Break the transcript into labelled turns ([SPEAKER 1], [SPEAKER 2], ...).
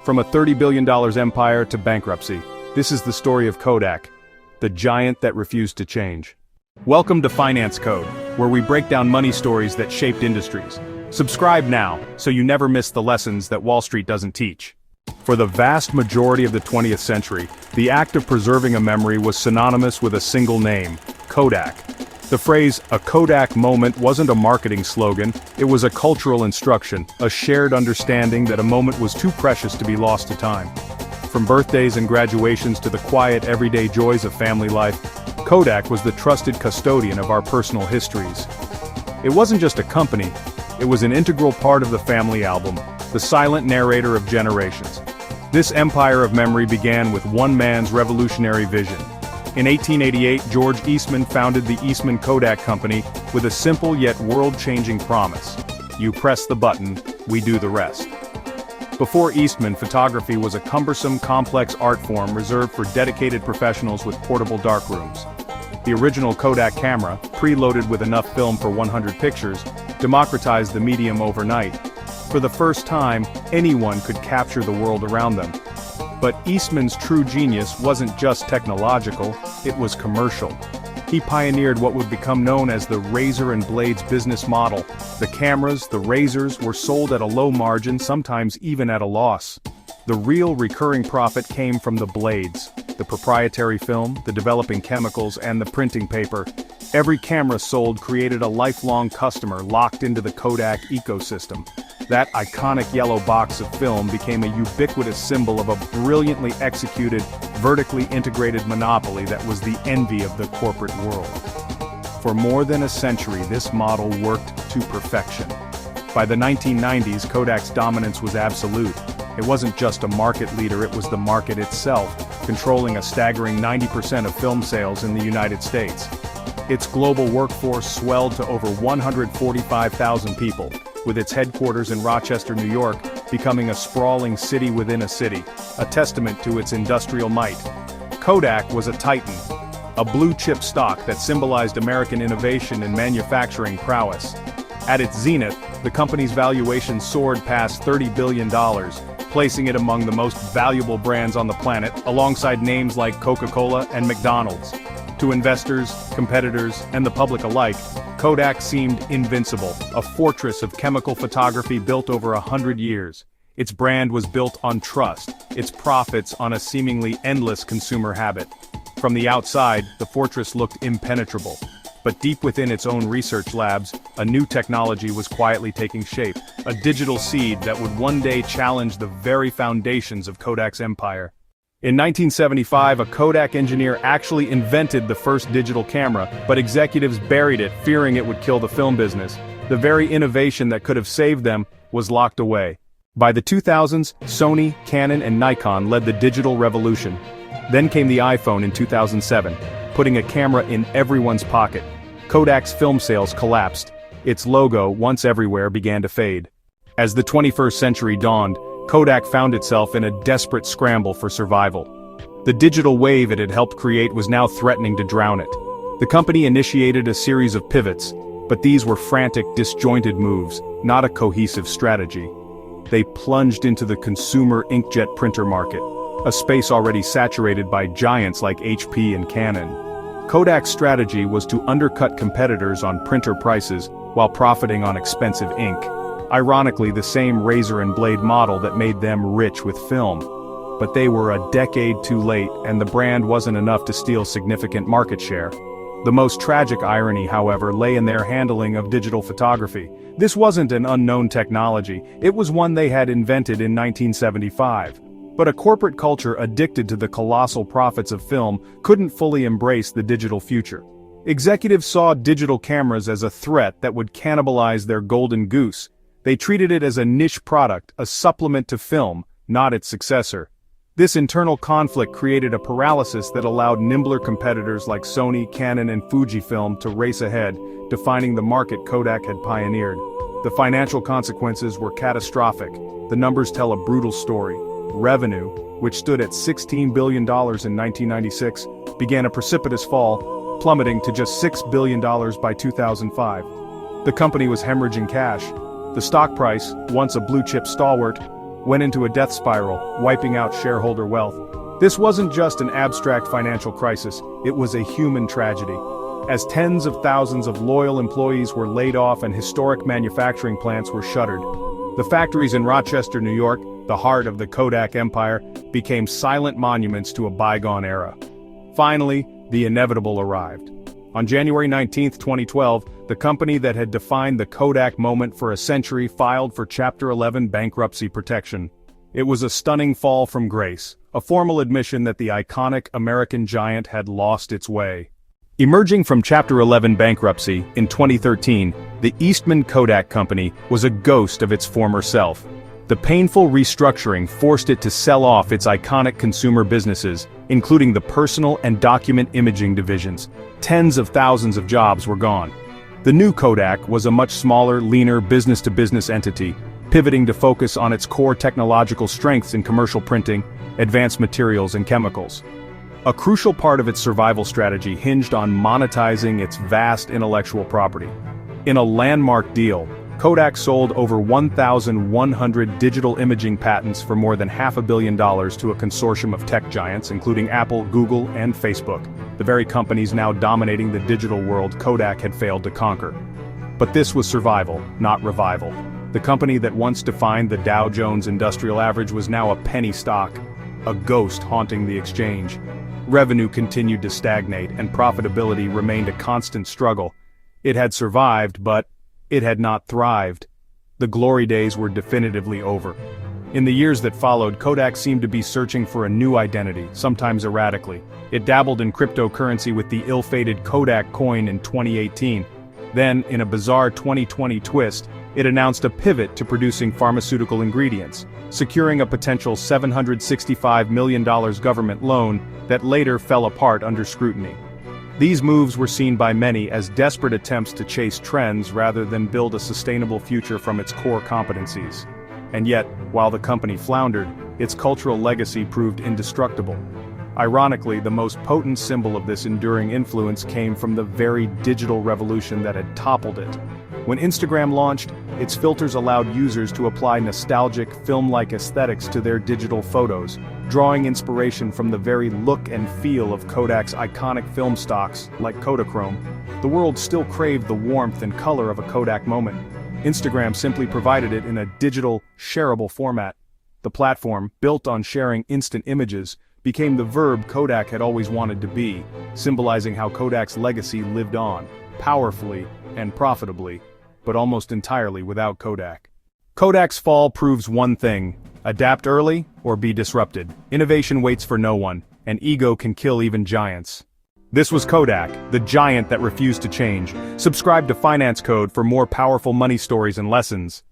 [SPEAKER 1] From a $30 billion empire to bankruptcy, this is the story of Kodak, the giant that refused to change. Welcome to Finance Code, where we break down money stories that shaped industries. Subscribe now, so you never miss the lessons that Wall Street doesn't teach. For the vast majority of the 20th century, the act of preserving a memory was synonymous with a single name, Kodak. The phrase, "a Kodak moment," wasn't a marketing slogan, it was a cultural instruction, a shared understanding that a moment was too precious to be lost to time. From birthdays and graduations to the quiet, everyday joys of family life, Kodak was the trusted custodian of our personal histories. It wasn't just a company, it was an integral part of the family album, the silent narrator of generations. This empire of memory began with one man's revolutionary vision. In 1888, George Eastman founded the Eastman Kodak Company with a simple yet world-changing promise. You press the button, we do the rest. Before Eastman, photography was a cumbersome, complex art form reserved for dedicated professionals with portable darkrooms. The original Kodak camera, preloaded with enough film for 100 pictures, democratized the medium overnight. For the first time, anyone could capture the world around them. But Eastman's true genius wasn't just technological, it was commercial. He pioneered what would become known as the razor and blades business model. The cameras, the razors, were sold at a low margin, sometimes even at a loss. The real recurring profit came from the blades, the proprietary film, the developing chemicals, and the printing paper. Every camera sold created a lifelong customer locked into the Kodak ecosystem. That iconic yellow box of film became a ubiquitous symbol of a brilliantly executed, vertically integrated monopoly that was the envy of the corporate world. For more than a century, this model worked to perfection. By the 1990s, Kodak's dominance was absolute. It wasn't just a market leader, it was the market itself, controlling a staggering 90% of film sales in the United States. Its global workforce swelled to over 145,000 people, with its headquarters in Rochester, New York, becoming a sprawling city within a city, a testament to its industrial might. Kodak was a titan, a blue-chip stock that symbolized American innovation and manufacturing prowess. At its zenith, the company's valuation soared past $30 billion, placing it among the most valuable brands on the planet, alongside names like Coca-Cola and McDonald's. To investors, competitors, and the public alike, Kodak seemed invincible, a fortress of chemical photography built over 100 years. Its brand was built on trust, its profits on a seemingly endless consumer habit. From the outside, the fortress looked impenetrable. But deep within its own research labs, a new technology was quietly taking shape, a digital seed that would one day challenge the very foundations of Kodak's empire. In 1975, a Kodak engineer actually invented the first digital camera, but executives buried it, fearing it would kill the film business. The very innovation that could have saved them was locked away. By the 2000s, Sony, Canon, and Nikon led the digital revolution. Then came the iPhone in 2007, putting a camera in everyone's pocket. Kodak's film sales collapsed. Its logo, once everywhere, began to fade. As the 21st century dawned, Kodak found itself in a desperate scramble for survival. The digital wave it had helped create was now threatening to drown it. The company initiated a series of pivots, but these were frantic, disjointed moves, not a cohesive strategy. They plunged into the consumer inkjet printer market, a space already saturated by giants like HP and Canon. Kodak's strategy was to undercut competitors on printer prices while profiting on expensive ink. Ironically, the same razor and blade model that made them rich with film. But they were a decade too late, and the brand wasn't enough to steal significant market share. The most tragic irony, however, lay in their handling of digital photography. This wasn't an unknown technology, it was one they had invented in 1975. But a corporate culture addicted to the colossal profits of film couldn't fully embrace the digital future. Executives saw digital cameras as a threat that would cannibalize their golden goose. They treated it as a niche product, a supplement to film, not its successor. This internal conflict created a paralysis that allowed nimbler competitors like Sony, Canon, and Fujifilm to race ahead, defining the market Kodak had pioneered. The financial consequences were catastrophic. The numbers tell a brutal story. Revenue, which stood at $16 billion in 1996, began a precipitous fall, plummeting to just $6 billion by 2005. The company was hemorrhaging cash. The stock price, once a blue-chip stalwart, went into a death spiral, wiping out shareholder wealth. This wasn't just an abstract financial crisis, it was a human tragedy. As tens of thousands of loyal employees were laid off and historic manufacturing plants were shuttered, the factories in Rochester, New York, the heart of the Kodak empire, became silent monuments to a bygone era. Finally, the inevitable arrived. On January 19, 2012, the company that had defined the Kodak moment for a century filed for Chapter 11 bankruptcy protection. It was a stunning fall from grace, a formal admission that the iconic American giant had lost its way. Emerging from Chapter 11 bankruptcy in 2013, the Eastman Kodak Company was a ghost of its former self. The painful restructuring forced it to sell off its iconic consumer businesses, including the personal and document imaging divisions. Tens of thousands of jobs were gone. The new Kodak was a much smaller, leaner business-to-business entity, pivoting to focus on its core technological strengths in commercial printing, advanced materials and chemicals. A crucial part of its survival strategy hinged on monetizing its vast intellectual property. In a landmark deal, Kodak sold over 1,100 digital imaging patents for more than $500 million to a consortium of tech giants including Apple, Google, and Facebook, the very companies now dominating the digital world Kodak had failed to conquer. But this was survival, not revival. The company that once defined the Dow Jones Industrial Average was now a penny stock, a ghost haunting the exchange. Revenue continued to stagnate and profitability remained a constant struggle. It had survived, but it had not thrived. The glory days were definitively over. In the years that followed, Kodak seemed to be searching for a new identity, sometimes erratically. It dabbled in cryptocurrency with the ill-fated Kodak coin in 2018. Then, in a bizarre 2020 twist, it announced a pivot to producing pharmaceutical ingredients, securing a potential $765 million government loan that later fell apart under scrutiny. These moves were seen by many as desperate attempts to chase trends rather than build a sustainable future from its core competencies. And yet, while the company floundered, its cultural legacy proved indestructible. Ironically, the most potent symbol of this enduring influence came from the very digital revolution that had toppled it. When Instagram launched, its filters allowed users to apply nostalgic, film-like aesthetics to their digital photos, drawing inspiration from the very look and feel of Kodak's iconic film stocks, like Kodachrome. The world still craved the warmth and color of a Kodak moment. Instagram simply provided it in a digital, shareable format. The platform, built on sharing instant images, became the verb Kodak had always wanted to be, symbolizing how Kodak's legacy lived on, powerfully and profitably, but almost entirely without Kodak. Kodak's fall proves one thing: adapt early or be disrupted. Innovation waits for no one, and ego can kill even giants. This was Kodak, the giant that refused to change. Subscribe to Finance Code for more powerful money stories and lessons.